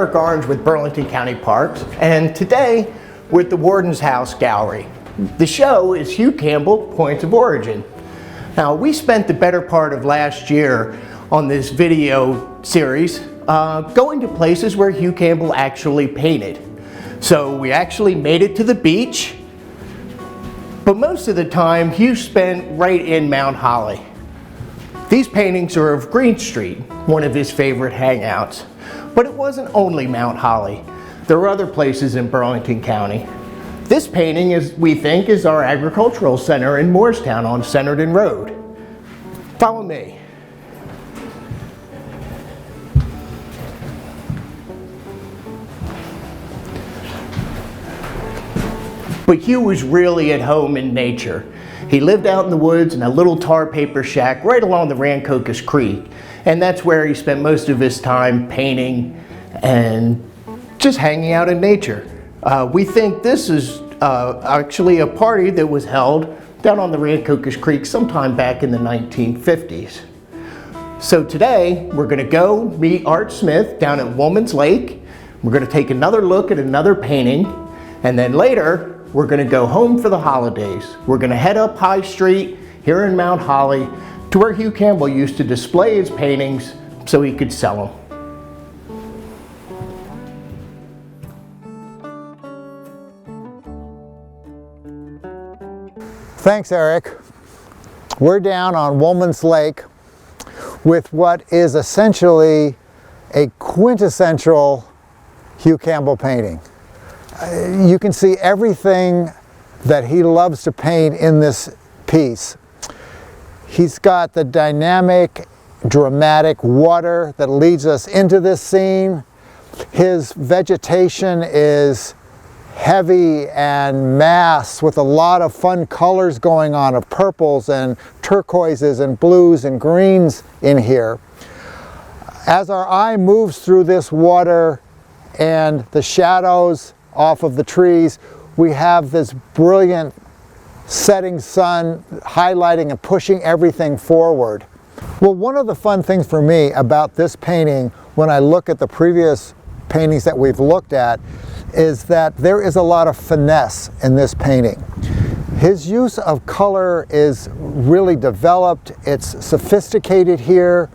Eric Orange with Burlington County Parks, and today with the Warden's House Gallery. The show is Hugh Campbell, Points of Origin. Now, we spent the better part of last year on this video series going to places where Hugh Campbell actually painted. So we actually made it to the beach, but most of the time Hugh spent right in Mount Holly. These paintings are of Green Street, one of his favorite hangouts. But it wasn't only Mount Holly. There are other places in Burlington County. This painting, we think, is our agricultural center in Moorestown on Centerton Road. Follow me. But Hugh was really at home in nature. He lived out in the woods in a little tar paper shack right along the Rancocas Creek. And that's where he spent most of his time painting and just hanging out in nature. We think this is actually a party that was held down on the Rancocas Creek sometime back in the 1950s. So today we're going to go meet Art Smith down at Woolman's Lake. We're going to take another look at another painting, and then later we're going to go home for the holidays. We're going to head up High Street here in Mount Holly to where Hugh Campbell used to display his paintings so he could sell them. Thanks, Eric. We're down on Woolman's Lake with what is essentially a quintessential Hugh Campbell painting. You can see everything that he loves to paint in this piece. He's got the dynamic, dramatic water that leads us into this scene. His vegetation is heavy and mass with a lot of fun colors going on, of purples and turquoises and blues and greens in here. As our eye moves through this water and the shadows off of the trees, we have this brilliant setting sun highlighting and pushing everything forward. Well, one of the fun things for me about this painting, when I look at the previous paintings that we've looked at, is that there is a lot of finesse in this painting. His use of color is really developed. It's sophisticated here.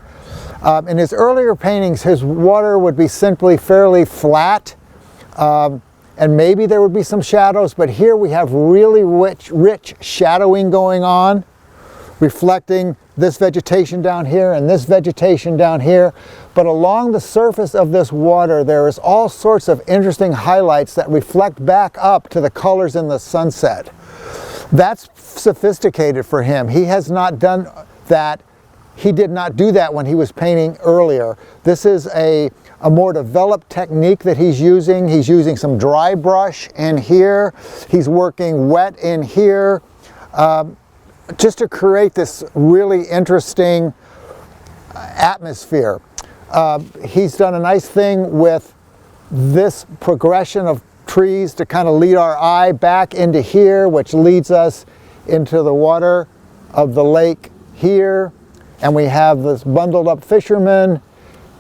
In his earlier paintings, his water would be simply fairly flat, and maybe there would be some shadows, but here we have really rich shadowing going on, reflecting this vegetation down here and this vegetation down here. But along the surface of this water, there is all sorts of interesting highlights that reflect back up to the colors in the sunset. That's sophisticated for him. He has not done that. He did not do that when he was painting earlier. This is a more developed technique that he's using. He's using some dry brush in here. He's working wet in here, just to create this really interesting atmosphere. He's done a nice thing with this progression of trees to kind of lead our eye back into here, which leads us into the water of the lake here. And we have this bundled up fisherman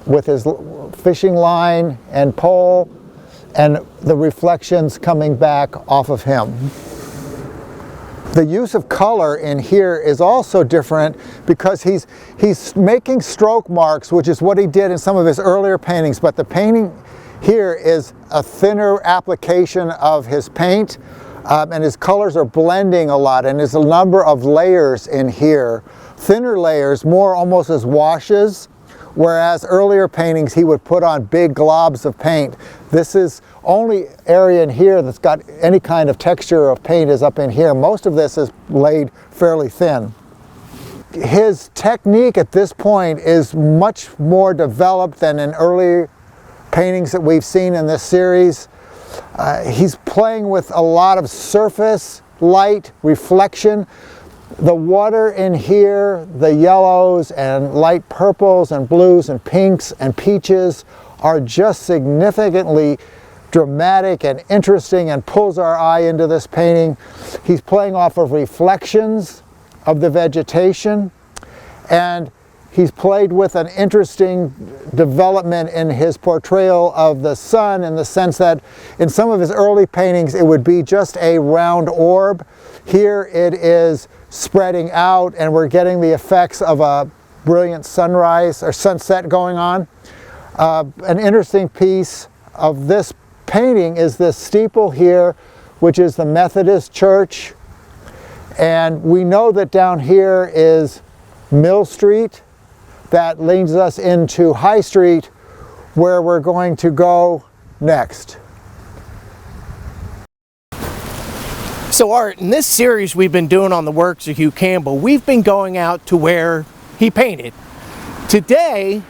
with his fishing line and pole, and the reflections coming back off of him. The use of color in here is also different because he's making stroke marks, which is what he did in some of his earlier paintings, but the painting here is a thinner application of his paint, and his colors are blending a lot, and there's a number of layers in here. Thinner layers, more almost as washes, whereas earlier paintings he would put on big globs of paint. This is only area in here that's got any kind of texture of paint is up in here. Most of this is laid fairly thin. His technique at this point is much more developed than in earlier paintings that we've seen in this series. He's playing with a lot of surface, light, reflection. The water in here, the yellows and light purples and blues and pinks and peaches are just significantly dramatic and interesting and pulls our eye into this painting. He's playing off of reflections of the vegetation, and he's played with an interesting development in his portrayal of the sun, in the sense that in some of his early paintings it would be just a round orb. Here it is spreading out, and we're getting the effects of a brilliant sunrise or sunset going on. An interesting piece of this painting is this steeple here, which is the Methodist Church. And we know that down here is Mill Street. That leads us into High Street, where we're going to go next. So Art, in this series we've been doing on the works of Hugh Campbell, we've been going out to where he painted. Today,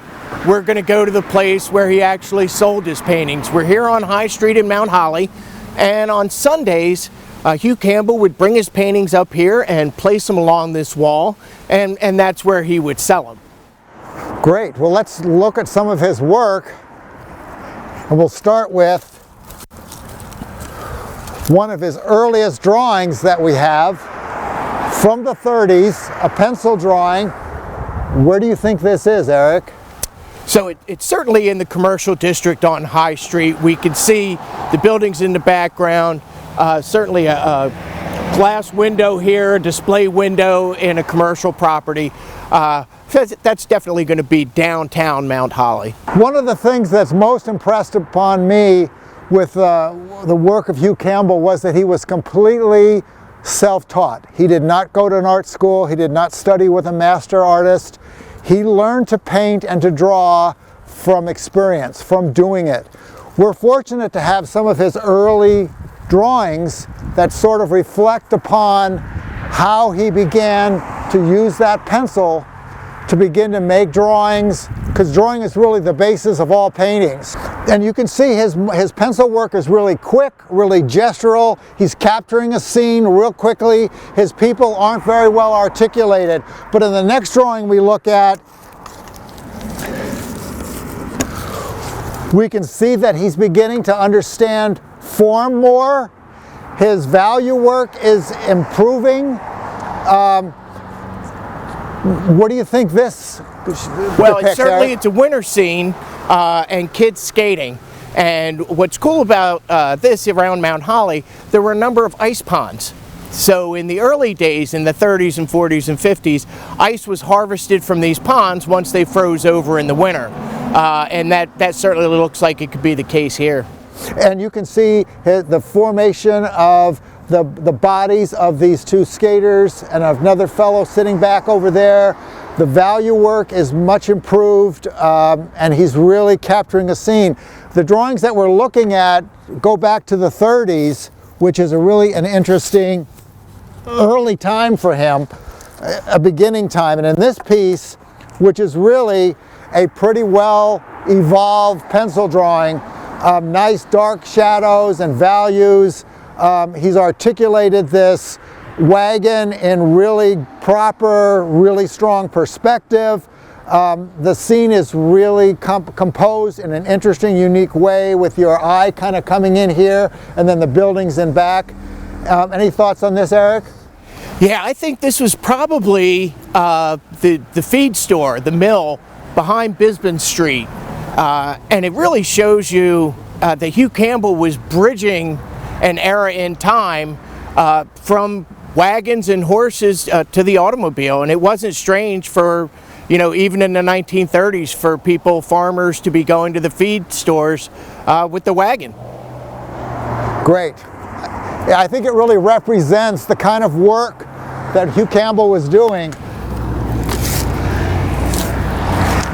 we're going to go to the place where he actually sold his paintings. We're here on High Street in Mount Holly, and on Sundays, Hugh Campbell would bring his paintings up here and place them along this wall, and that's where he would sell them. Great. Well, let's look at some of his work, and we'll start with one of his earliest drawings that we have from the 30s, a pencil drawing. Where do you think this is, Eric? So it's certainly in the commercial district on High Street. We can see the buildings in the background, certainly a glass window here, a display window in a commercial property. That's definitely going to be downtown Mount Holly. One of the things that's most impressed upon me with the work of Hugh Campbell was that he was completely self-taught. He did not go to an art school. He did not study with a master artist. He learned to paint and to draw from experience, from doing it. We're fortunate to have some of his early drawings that sort of reflect upon how he began to use that pencil to begin to make drawings, because drawing is really the basis of all paintings. And you can see his pencil work is really quick, really gestural. He's capturing a scene real quickly. His people aren't very well articulated. But in the next drawing we look at, we can see that he's beginning to understand form more. His value work is improving. What do you think this Well, depicts, certainly Eric? it's a winter scene and kids skating. And what's cool about this around Mount Holly, there were a number of ice ponds. So in the early days, in the 30s and 40s and 50s, ice was harvested from these ponds once they froze over in the winter. And that certainly looks like it could be the case here. And you can see the formation of the bodies of these two skaters and another fellow sitting back over there. The value work is much improved, and he's really capturing a scene. The drawings that we're looking at go back to the 30s, which is an interesting early time for him, a beginning time. And in this piece, which is really a pretty well evolved pencil drawing, nice dark shadows and values. He's articulated this wagon in really proper, really strong perspective. The scene is really composed in an interesting, unique way, with your eye kind of coming in here and then the buildings in back. Any thoughts on this, Eric? Yeah, I think this was probably the feed store, the mill behind Bisbee Street. And it really shows you that Hugh Campbell was bridging an era in time from wagons and horses to the automobile. And it wasn't strange for, even in the 1930s, for farmers to be going to the feed stores with the wagon. Great. Yeah, I think it really represents the kind of work that Hugh Campbell was doing.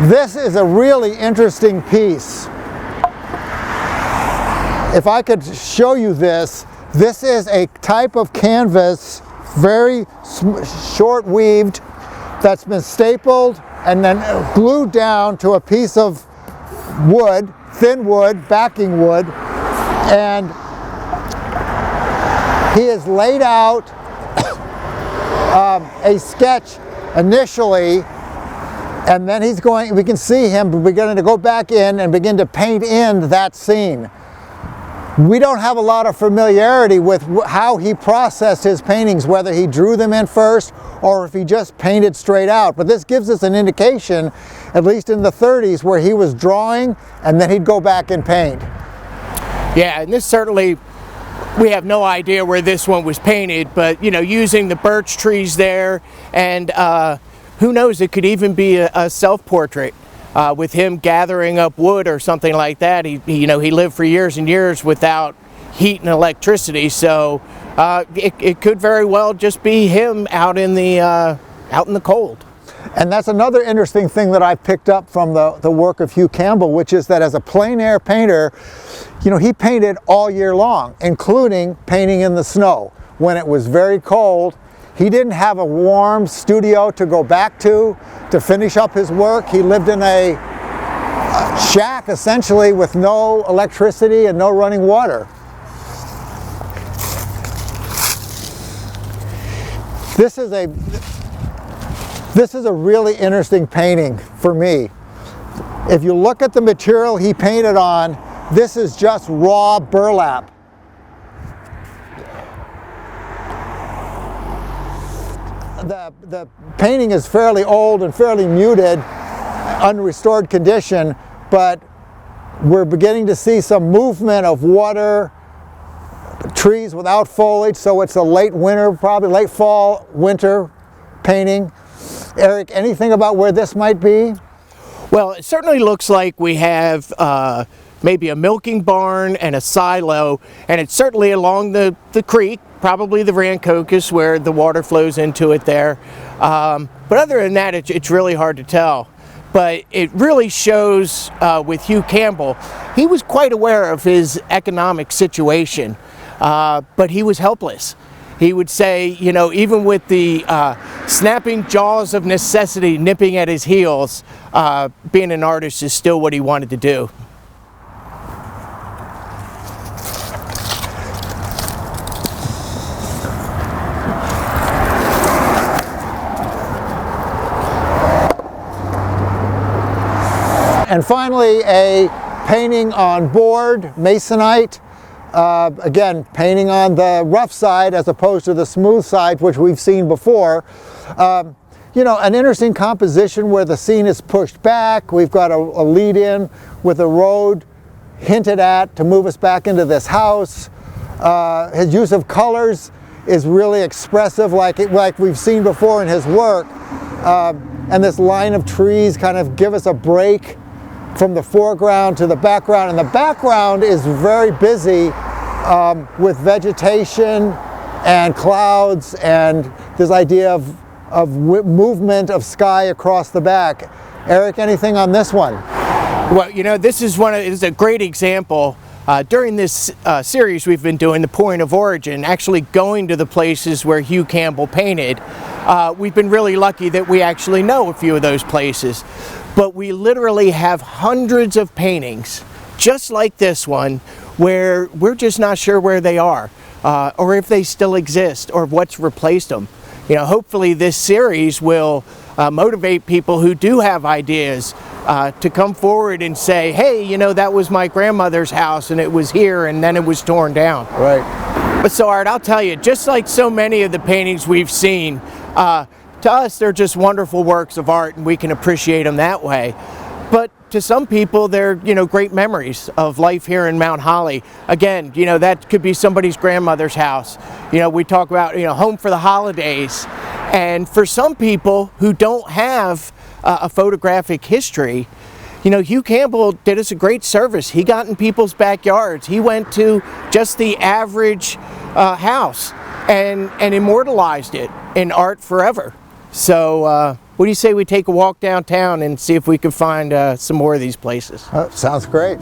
This is a really interesting piece. If I could show you this is a type of canvas, very short weaved, that's been stapled and then glued down to a piece of wood, thin wood, backing wood, and he has laid out a sketch initially, and then we can see him beginning to go back in and begin to paint in that scene. We don't have a lot of familiarity with how he processed his paintings, whether he drew them in first or if he just painted straight out. But this gives us an indication, at least in the 30s, where he was drawing and then he'd go back and paint. Yeah, and this certainly, we have no idea where this one was painted, but you know, using the birch trees there, and who knows, it could even be a self-portrait. With him gathering up wood or something like that. He lived for years and years without heat and electricity, so it could very well just be him out in the cold. And that's another interesting thing that I picked up from the work of Hugh Campbell, which is that as a plein air painter, you know, he painted all year long, including painting in the snow. When it was very cold, he didn't have a warm studio to go back to finish up his work. He lived in a shack, essentially, with no electricity and no running water. This is a really interesting painting for me. If you look at the material he painted on, this is just raw burlap. The painting is fairly old and fairly muted, unrestored condition, but we're beginning to see some movement of water, trees without foliage, so it's a late winter, probably late fall, winter painting. Eric, anything about where this might be? Well, it certainly looks like we have maybe a milking barn and a silo, and it's certainly along the creek, probably the Rancocas where the water flows into it there. But other than that, it's really hard to tell. But it really shows with Hugh Campbell, he was quite aware of his economic situation, but he was helpless. He would say, you know, even with the snapping jaws of necessity nipping at his heels, being an artist is still what he wanted to do. And finally, a painting on board, masonite. Again, painting on the rough side as opposed to the smooth side, which we've seen before. You know, an interesting composition where the scene is pushed back. We've got a lead-in with a road hinted at to move us back into this house. His use of colors is really expressive, like we've seen before in his work. And this line of trees kind of give us a break from the foreground to the background, and the background is very busy with vegetation and clouds and this idea of movement of sky across the back. Eric, anything on this one? Well, you know, this is a great example. During this series we've been doing, the point of origin, actually going to the places where Hugh Campbell painted. We've been really lucky that we actually know a few of those places. But we literally have hundreds of paintings, just like this one, where we're just not sure where they are, or if they still exist, or what's replaced them. You know, hopefully this series will motivate people who do have ideas to come forward and say, hey, you know, that was my grandmother's house and it was here and then it was torn down. Right. But so, Art, I'll tell you, just like so many of the paintings we've seen, to us they're just wonderful works of art and we can appreciate them that way. But to some people, they're, you know, great memories of life here in Mount Holly. Again, you know, that could be somebody's grandmother's house. You know, we talk about, you know, home for the holidays. And for some people who don't have a photographic history, you know, Hugh Campbell did us a great service. He got in people's backyards. He went to just the average house and immortalized it in art forever. So what do you say we take a walk downtown and see if we can find some more of these places? Sounds great.